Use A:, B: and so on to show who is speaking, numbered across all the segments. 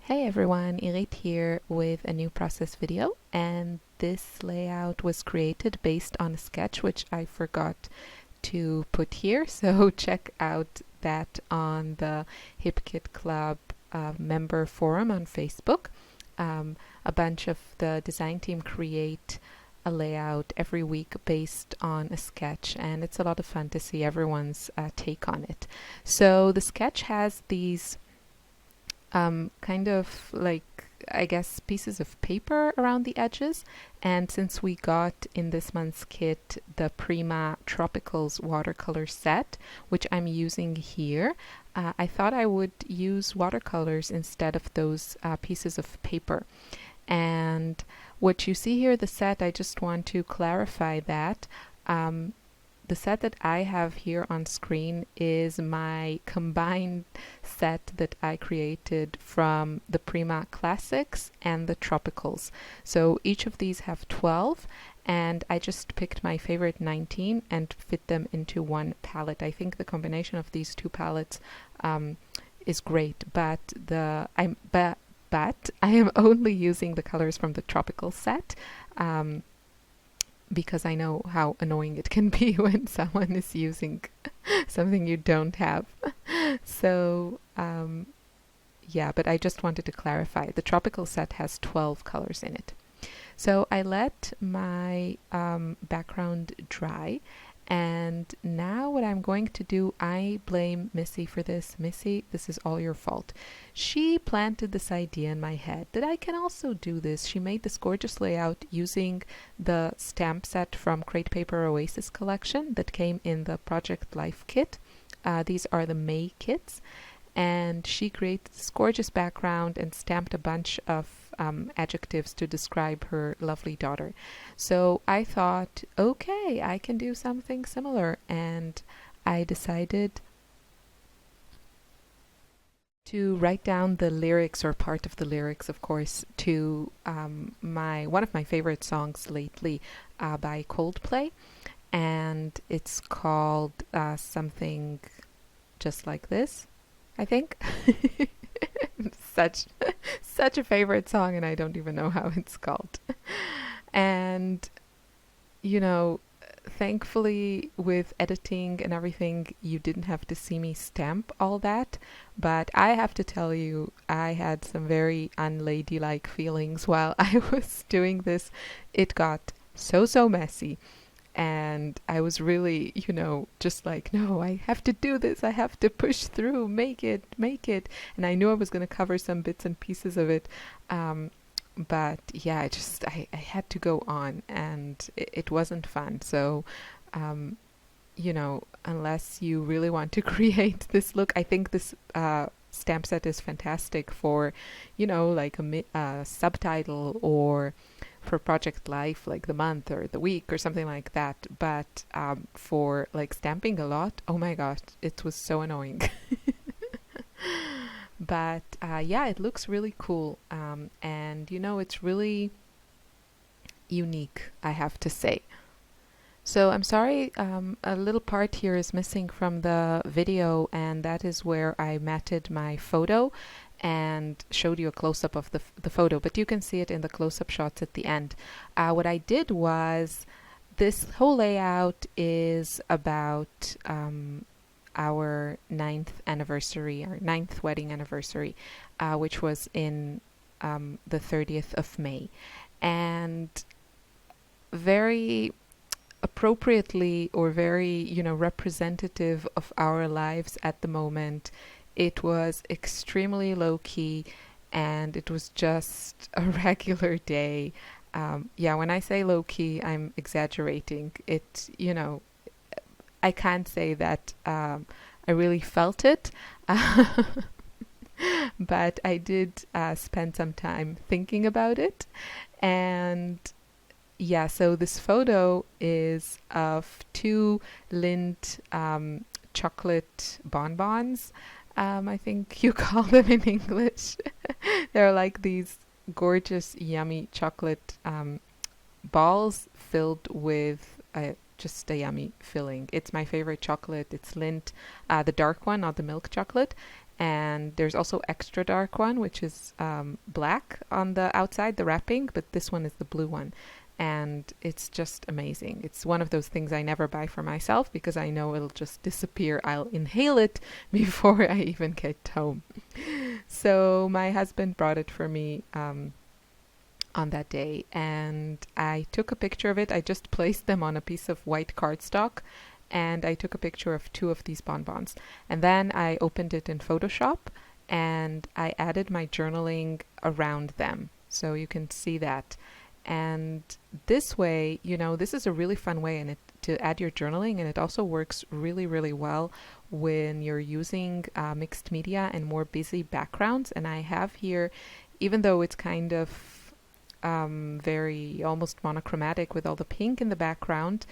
A: Hey everyone, Irit here with a new process video, and this layout was created based on a sketch which I forgot to put here, so check out that on the HipKit Club member forum on Facebook. A bunch of the design team create a layout every week based on a sketch, and it's a lot of fun to see everyone's take on it. So the sketch has these kind of like, I guess, pieces of paper around the edges. And since we got in this month's kit the Prima Tropicals watercolor set, which I'm using here, I thought I would use watercolors instead of those pieces of paper. And what you see here, the set, I just want to clarify that. The set that I have here on screen is my combined set that I created from the Prima Classics and the Tropicals. So each of these have 12, and I just picked my favorite 19 and fit them into one palette. I think the combination of these two palettes is great, but I am only using the colors from the Tropical set. Because I know how annoying it can be when someone is using something you don't have. So, yeah, but I just wanted to clarify. The tropical set has 12 colors in it. So I let my background dry. And now what I'm going to do, I blame Missy for this. Missy, this is all your fault. She planted this idea in my head that I can also do this. She made this gorgeous layout using the stamp set from Crate Paper Oasis collection that came in the Project Life kit. These are the May kits. And she created this gorgeous background and stamped a bunch of adjectives to describe her lovely daughter. So I thought, okay, I can do something similar, and I decided to write down the lyrics, or part of the lyrics, of course, to one of my favorite songs lately by Coldplay, and it's called something just like this, I think. Such a favorite song, and I don't even know how it's called. And you know, thankfully with editing and everything, you didn't have to see me stamp all that, but I have to tell you, I had some very unladylike feelings while I was doing this. It got so messy. And I was really, just like, no, I have to do this. I have to push through, make it. And I knew I was going to cover some bits and pieces of it. But yeah, I had to go on, and it wasn't fun. So, unless you really want to create this look, I think this stamp set is fantastic for, like a subtitle, or for Project Life, like the month or the week or something like that. But for like stamping a lot, oh my gosh, it was so annoying. But yeah, it looks really cool. And it's really unique, I have to say. So I'm sorry, a little part here is missing from the video, and that is where I matted my photo and showed you a close-up of the photo, but you can see it in the close-up shots at the end. What I did was, this whole layout is about our 9th wedding anniversary, which was in the 30th of May. And very appropriately, or very, representative of our lives at the moment, it was extremely low-key, and it was just a regular day. Yeah, when I say low-key, I'm exaggerating. I can't say that I really felt it, but I did spend some time thinking about it. And yeah, so this photo is of two Lindt chocolate bonbons. I think you call them in English. They're like these gorgeous, yummy chocolate balls filled with just a yummy filling. It's my favorite chocolate. It's Lindt, the dark one, not the milk chocolate. And there's also extra dark one, which is black on the outside, the wrapping, but this one is the blue one. And it's just amazing. It's one of those things I never buy for myself because I know it'll just disappear. I'll inhale it before I even get home. So my husband brought it for me on that day, and I took a picture of it. I just placed them on a piece of white cardstock, and I took a picture of two of these bonbons. And then I opened it in Photoshop, and I added my journaling around them. So you can see that. And this way, this is a really fun way to add your journaling, and it also works really, really well when you're using mixed media and more busy backgrounds. And I have here, even though it's kind of very almost monochromatic with all the pink in the background,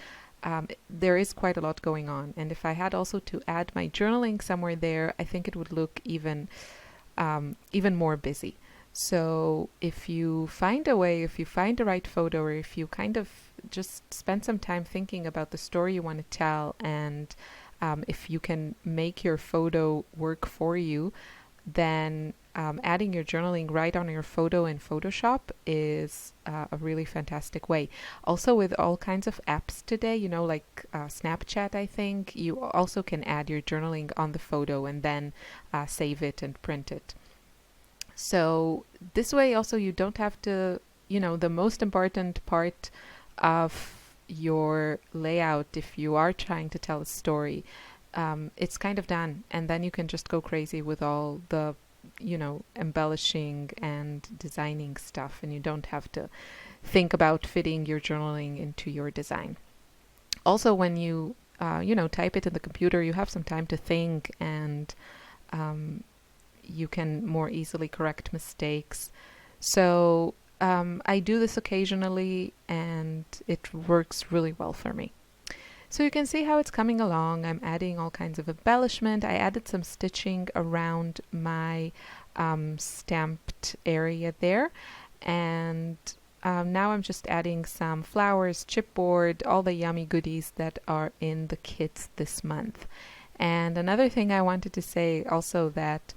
A: there is quite a lot going on. And if I had also to add my journaling somewhere there, I think it would look even more busy. So if you find a way, if you find the right photo, or if you kind of just spend some time thinking about the story you want to tell, and if you can make your photo work for you, then adding your journaling right on your photo in Photoshop is a really fantastic way. Also, with all kinds of apps today, like Snapchat, I think, you also can add your journaling on the photo and then save it and print it. So this way also you don't have to, the most important part of your layout, if you are trying to tell a story, it's kind of done. And then you can just go crazy with all the, embellishing and designing stuff, and you don't have to think about fitting your journaling into your design. Also, when you, type it in the computer, you have some time to think, and you can more easily correct mistakes. So I do this occasionally, and it works really well for me. So you can see how it's coming along. I'm adding all kinds of embellishment. I added some stitching around my stamped area there. And now I'm just adding some flowers, chipboard, all the yummy goodies that are in the kits this month. And another thing I wanted to say also, that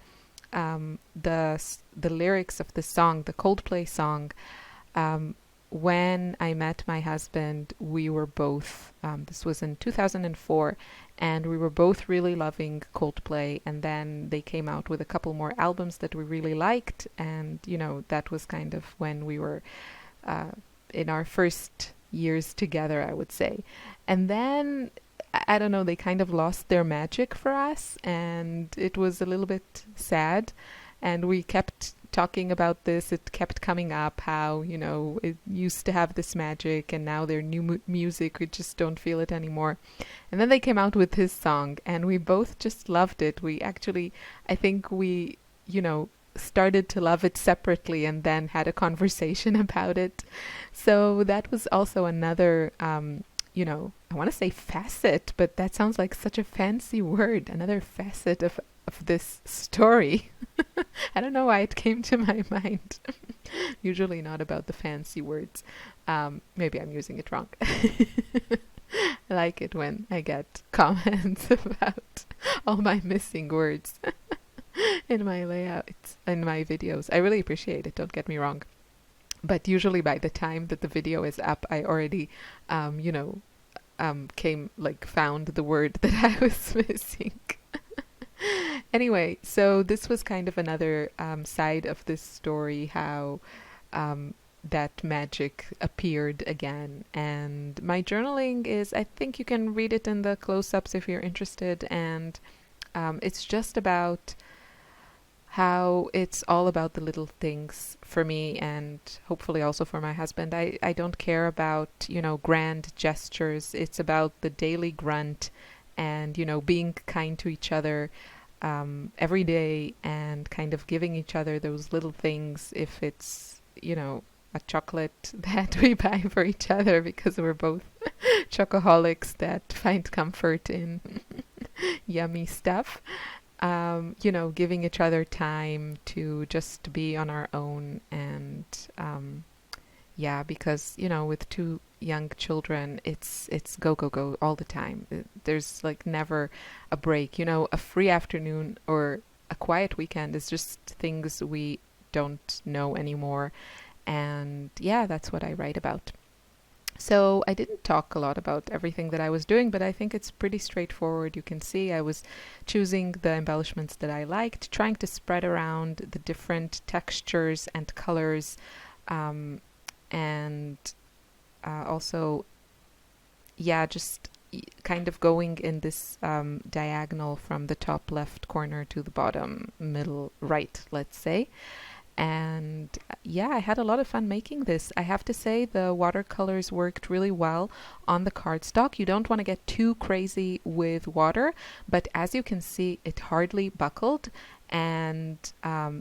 A: the lyrics of the song, the Coldplay song, when I met my husband, we were both, this was in 2004, and we were both really loving Coldplay, and then they came out with a couple more albums that we really liked, and that was kind of when we were in our first years together, I would say. And then I don't know, they kind of lost their magic for us, and it was a little bit sad. And we kept talking about this. It kept coming up how, it used to have this magic, and now their new music, we just don't feel it anymore. And then they came out with this song, and we both just loved it. We actually, I think we, started to love it separately and then had a conversation about it. So that was also another I want to say facet, but that sounds like such a fancy word. Another facet of this story. I don't know why it came to my mind. Usually not about the fancy words. Maybe I'm using it wrong. I like it when I get comments about all my missing words in my layouts, in my videos. I really appreciate it, don't get me wrong. But usually by the time that the video is up, I already, found the word that I was missing. Anyway, so this was kind of another side of this story, how that magic appeared again. And my journaling is, I think you can read it in the close-ups if you're interested, and it's just about how it's all about the little things for me, and hopefully also for my husband. I don't care about, grand gestures. It's about the daily grunt and, being kind to each other every day, and kind of giving each other those little things. If it's, a chocolate that we buy for each other because we're both chocoholics that find comfort in yummy stuff. Giving each other time to just be on our own, and because with two young children, it's go go go all the time. There's like never a break. A free afternoon or a quiet weekend. It's just things we don't know anymore. And yeah, that's what I write about. So I didn't talk a lot about everything that I was doing, but I think it's pretty straightforward. You can see I was choosing the embellishments that I liked, trying to spread around the different textures and colors, and also, yeah, just kind of going in this diagonal from the top left corner to the bottom middle right, let's say. And yeah, I had a lot of fun making this. I have to say the watercolors worked really well on the cardstock. You don't want to get too crazy with water, but as you can see, it hardly buckled, and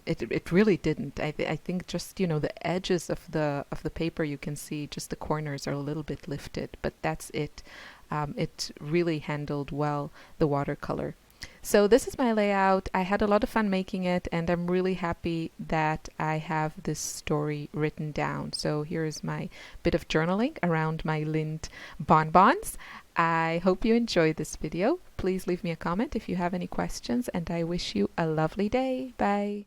A: it really didn't. I think just, you know, the edges of the paper, you can see just the corners are a little bit lifted, but that's it. It really handled well the watercolor. So this is my layout. I had a lot of fun making it, and I'm really happy that I have this story written down. So here's my bit of journaling around my Lind bonbons. I hope you enjoyed this video. Please leave me a comment if you have any questions, and I wish you a lovely day. Bye.